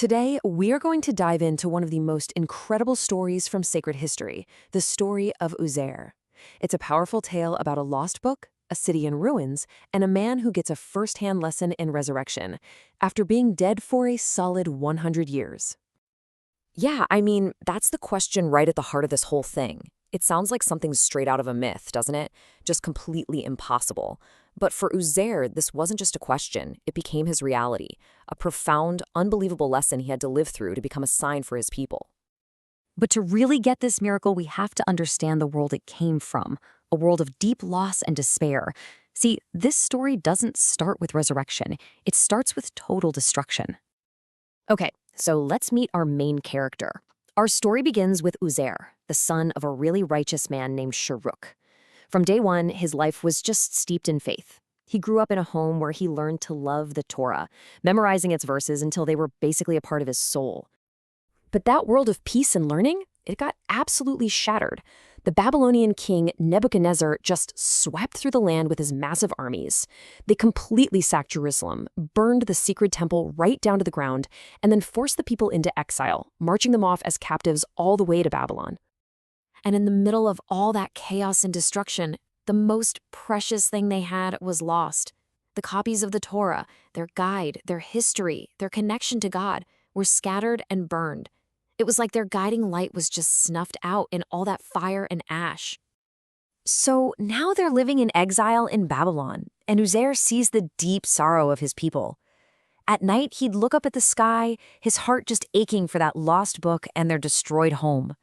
Today, we are going to dive into one of the most incredible stories from sacred history, the story of Uzair. It's a powerful tale about a lost book, a city in ruins, and a man who gets a first-hand lesson in resurrection after being dead for a solid 100 years. Yeah, that's the question right at the heart of this whole thing. It sounds like something straight out of a myth, doesn't it? Just completely impossible. But for Uzair, this wasn't just a question. It became his reality, a profound, unbelievable lesson he had to live through to become a sign for his people. But to really get this miracle, we have to understand the world it came from, a world of deep loss and despair. See, this story doesn't start with resurrection. It starts with total destruction. Okay, so let's meet our main character. Our story begins with Uzair, the son of a really righteous man named Sharuk. From day one, his life was just steeped in faith. He grew up in a home where he learned to love the Torah, memorizing its verses until they were basically a part of his soul. But that world of peace and learning, it got absolutely shattered. The Babylonian king Nebuchadnezzar just swept through the land with his massive armies. They completely sacked Jerusalem, burned the sacred temple right down to the ground, and then forced the people into exile, marching them off as captives all the way to Babylon. And in the middle of all that chaos and destruction, the most precious thing they had was lost. The copies of the Torah, their guide, their history, their connection to God, were scattered and burned. It was like their guiding light was just snuffed out in all that fire and ash. So now they're living in exile in Babylon, and Uzair sees the deep sorrow of his people. At night, he'd look up at the sky, his heart just aching for that lost book and their destroyed home.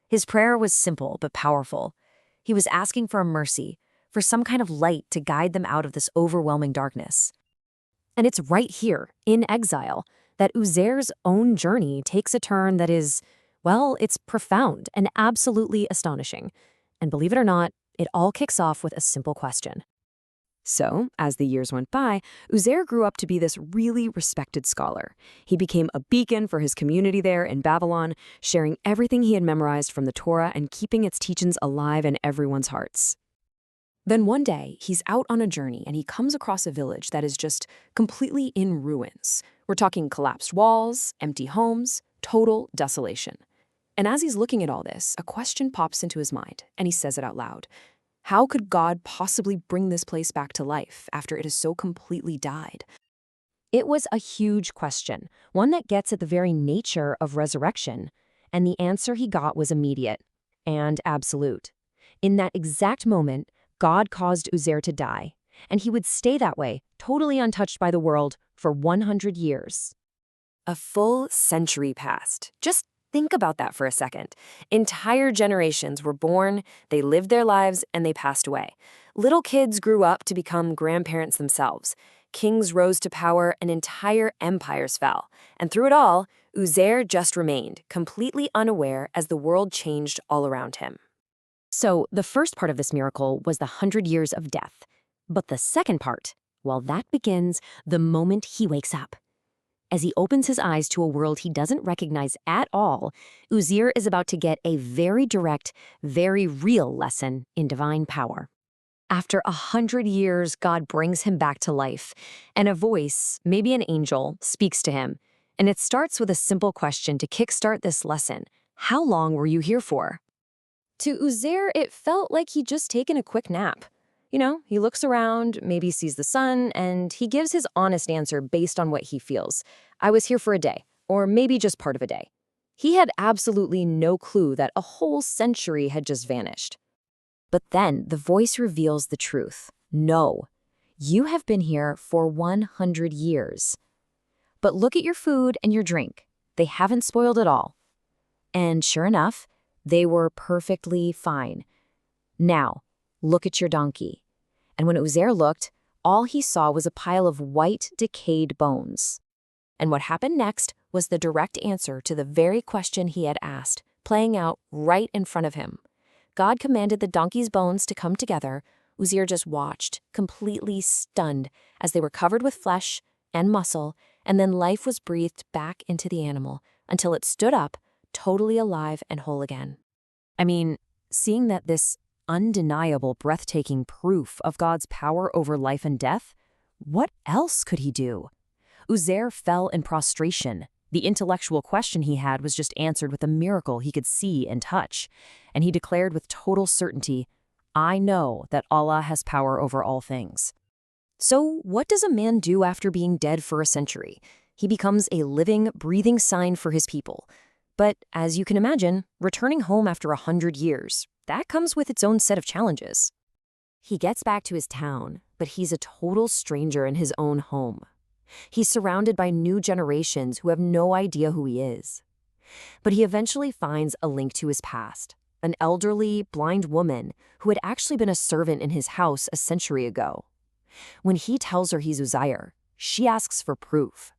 His prayer was simple but powerful. He was asking for a mercy, for some kind of light to guide them out of this overwhelming darkness. And it's right here, in exile, that Uzair's own journey takes a turn that is, well, it's profound and absolutely astonishing. And believe it or not, it all kicks off with a simple question. So, as the years went by, Uzair grew up to be this really respected scholar. He became a beacon for his community there in Babylon, sharing everything he had memorized from the Torah and keeping its teachings alive in everyone's hearts. Then one day, he's out on a journey and he comes across a village that is just completely in ruins. We're talking collapsed walls, empty homes, total desolation. And as he's looking at all this, a question pops into his mind, and he says it out loud. How could God possibly bring this place back to life after it has so completely died? It was a huge question, one that gets at the very nature of resurrection, and the answer he got was immediate and absolute. In that exact moment, God caused Uzair to die, and he would stay that way, totally untouched by the world, for 100 years. A full century passed. Just think about that for a second. Entire generations were born, they lived their lives, and they passed away. Little kids grew up to become grandparents themselves. Kings rose to power, and entire empires fell. And through it all, Uzair just remained, completely unaware as the world changed all around him. So the first part of this miracle was the 100 years of death. But the second part, well, that begins the moment he wakes up. As he opens his eyes to a world he doesn't recognize at all, Uzair is about to get a very direct, very real lesson in divine power. After 100 years, God brings him back to life, and a voice, maybe an angel, speaks to him. And it starts with a simple question to kickstart this lesson. How long were you here for? To Uzair, it felt like he'd just taken a quick nap. He looks around, maybe sees the sun, and he gives his honest answer based on what he feels. I was here for a day, or maybe just part of a day. He had absolutely no clue that a whole century had just vanished. But then the voice reveals the truth. No, you have been here for 100 years. But look at your food and your drink. They haven't spoiled at all. And sure enough, they were perfectly fine. Now, look at your donkey. And when Uzair looked, all he saw was a pile of white, decayed bones. And what happened next was the direct answer to the very question he had asked, playing out right in front of him. God commanded the donkey's bones to come together. Uzair just watched, completely stunned, as they were covered with flesh and muscle, and then life was breathed back into the animal until it stood up, totally alive and whole again. Seeing that this undeniable, breathtaking proof of God's power over life and death, what else could he do? Uzair fell in prostration, The intellectual question he had was just answered with a miracle he could see and touch, and he declared with total certainty, "I know that Allah has power over all things." So, what does a man do after being dead for a century? He becomes a living, breathing sign for his people. But as you can imagine, returning home after 100 years, that comes with its own set of challenges. He gets back to his town, but he's a total stranger in his own home. He's surrounded by new generations who have no idea who he is. But he eventually finds a link to his past, an elderly, blind woman who had actually been a servant in his house a century ago. When he tells her he's Uzair, she asks for proof.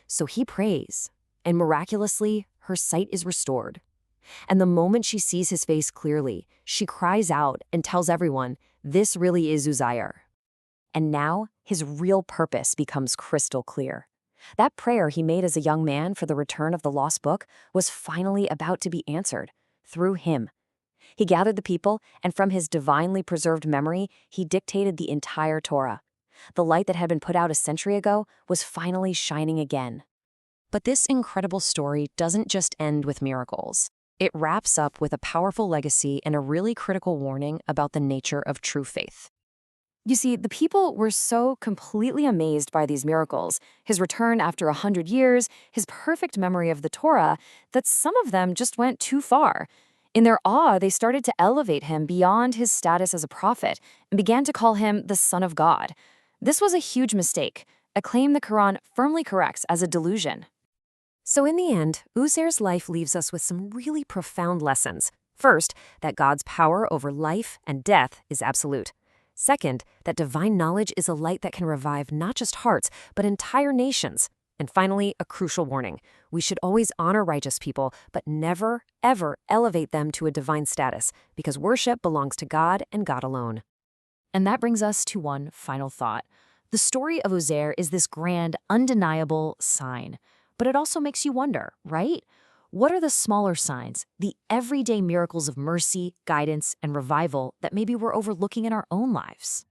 So he prays, and miraculously, her sight is restored. And the moment she sees his face clearly, she cries out and tells everyone, "This really is Uzair." And now, his real purpose becomes crystal clear. That prayer he made as a young man for the return of the lost book was finally about to be answered, through him. He gathered the people, and from his divinely preserved memory, he dictated the entire Torah. The light that had been put out a century ago was finally shining again. But this incredible story doesn't just end with miracles. It wraps up with a powerful legacy and a really critical warning about the nature of true faith. You see, the people were so completely amazed by these miracles, his return after 100 years, his perfect memory of the Torah, that some of them just went too far. In their awe, they started to elevate him beyond his status as a prophet and began to call him the Son of God. This was a huge mistake, a claim the Quran firmly corrects as a delusion. So in the end, Uzair's life leaves us with some really profound lessons. First, that God's power over life and death is absolute. Second, that divine knowledge is a light that can revive not just hearts, but entire nations. And finally, a crucial warning. We should always honor righteous people, but never, ever elevate them to a divine status, because worship belongs to God and God alone. And that brings us to one final thought. The story of Uzair is this grand, undeniable sign. But it also makes you wonder, right? What are the smaller signs, the everyday miracles of mercy, guidance, and revival that maybe we're overlooking in our own lives?